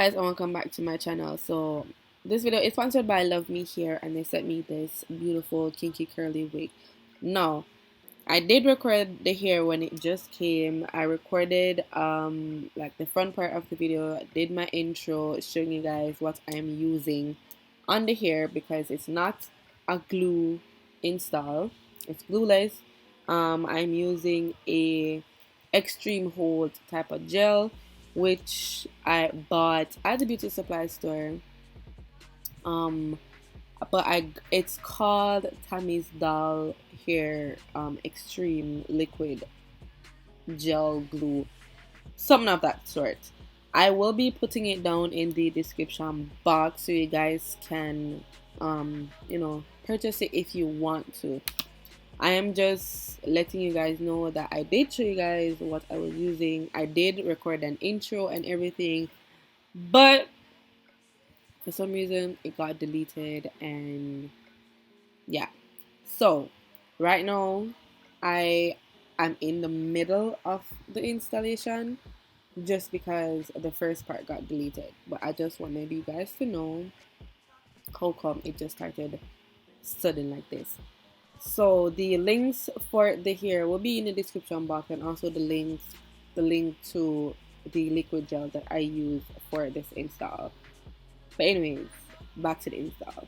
guys, and welcome back to my channel. So this video is sponsored by Luvme here, and they sent me this beautiful kinky curly wig. Now, I did record the hair when it just came. I recorded like the front part of the video, did my intro showing you guys what I am using on the hair because it's not a glue install, it's glueless. I'm using a extreme hold type of gel which I bought at the beauty supply store. It's called Tammy's Doll Hair Extreme Liquid Gel Glue, something of that sort. I will be putting it down in the description box so you guys can purchase it if you want to. I am just letting you guys know that I did show you guys what I was using. I did record an intro and everything, but for some reason it got deleted, and yeah. So right now I am in the middle of the installation just because the first part got deleted, but I just wanted you guys to know how come it just started sudden like this. So the links for the hair will be in the description box, and also the link to the liquid gel that I use for this install. But anyways, back to the install.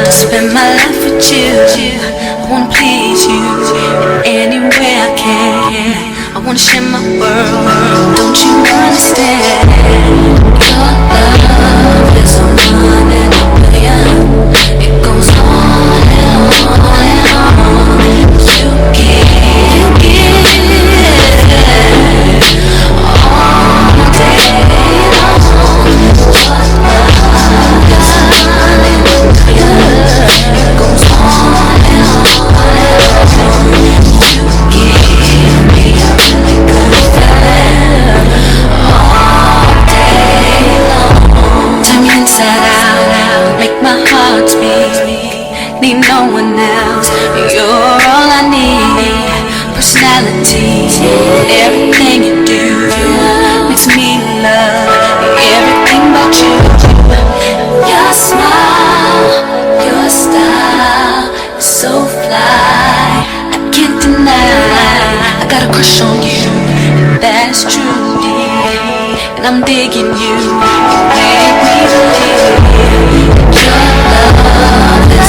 Spend my life with you. I wanna please you in any way I can. I wanna share my world. Don't you understand? Your love is a one in a million. It goes on and on and on. You give all day long. Your love is a one in a million. It goes on and on and on. You give me a really good feeling all day long. Turn me inside out, make my heart beat. Need no one else, you're all I need. Personality, everything you do makes me love everything about you. Your smile, your style is so fly, I can't deny. I got a crush on you, and that's true, dear. And I'm digging you, you make me believe your love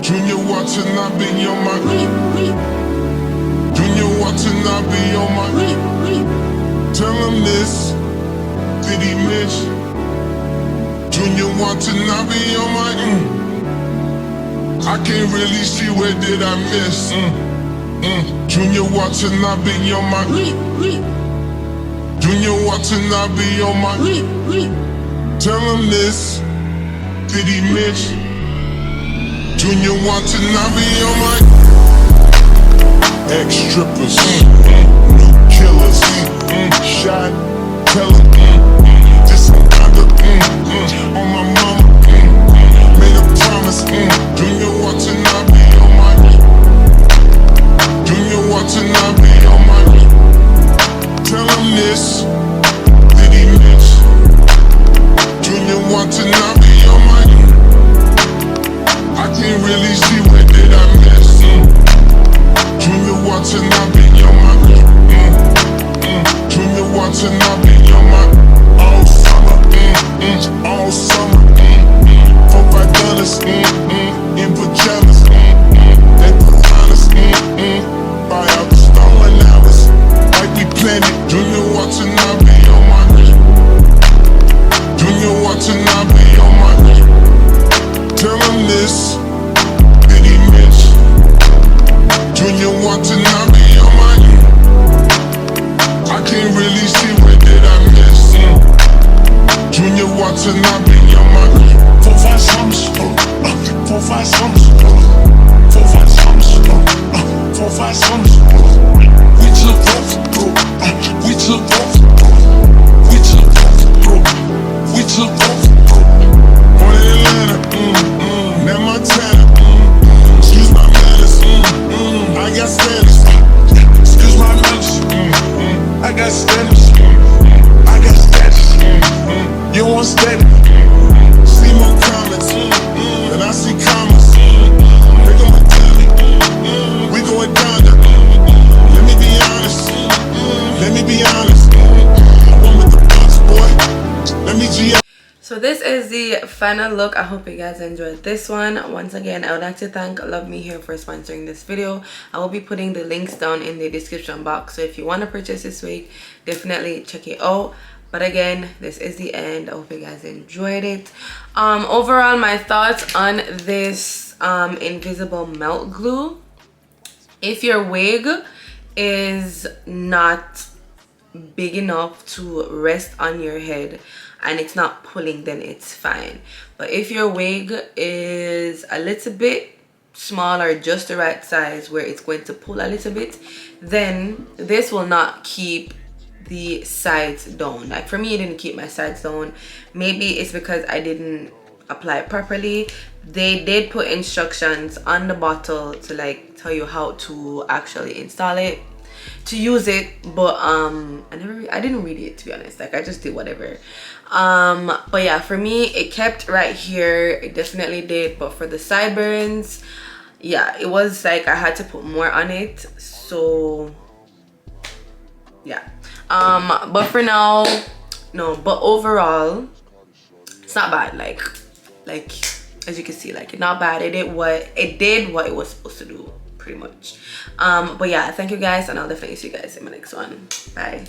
Junior Watanabe on my. Junior Watanabe on my. Tell him this. Did he miss? Junior Watanabe on my. I can't really see where did I miss. Junior Watanabe on my. Junior Watanabe on my. Tell him this. Did he miss? Junior Watanabe on my. Ex-strippers, new killers, shot, tell him, this some other, on my mama, made a promise, Junior Watanabe on my. Junior Watanabe on my. Tell him this, did he miss? Junior Watanabe on my. I can't really see where did I miss. Junior Watanabe on my. Junior Watanabe on my. All summer, all summer. $4-5 in pajamas. They put on us, buy out the stolen hours. Like we planned it. Junior Watanabe on my. Junior Watanabe on my. Tell him this. Did he miss? Junior Watanabe on my. I can't really see where did I miss. Junior Watanabe on my. 4-5 summers, 4-5 summers, 4-5 summers, 4-5 summers. We took off, bro. We took off, bro. We took off, bro. We took off, bro. On Atlanta, now Montana. Excuse my manners, I got standards. Excuse my manners, I got standards. I got status. You want status? See more comments, and I see commas. They gon' tell me, we going down there. Let me be honest, let me be honest. I went with the bucks, boy. Let me G. So this is the final look. I hope you guys enjoyed this one. Once again, I would like to thank Luvme here for sponsoring this video. I will be putting the links down in the description box, so if you want to purchase this wig, definitely check it out. But again, this is the end. I hope you guys enjoyed it. Overall, my thoughts on this invisible melt glue. If your wig is not big enough to rest on your head and it's not pulling, then it's fine. But if your wig is a little bit small or just the right size where it's going to pull a little bit, then this will not keep the sides down. Like for me, it didn't keep my sides down. Maybe it's because I didn't apply it properly. They did put instructions on the bottle to like tell you how to actually install it, to use it, but I didn't read it, to be honest. Like I just did whatever. But yeah, for me it kept right here. It definitely did. But for the sideburns, yeah, it was like I had to put more on it. So yeah, but for now, no. But overall, it's not bad. Like as you can see, like it's not bad. It did what it was supposed to do, pretty much. But yeah, thank you guys, and I'll definitely see you guys in my next one. Bye.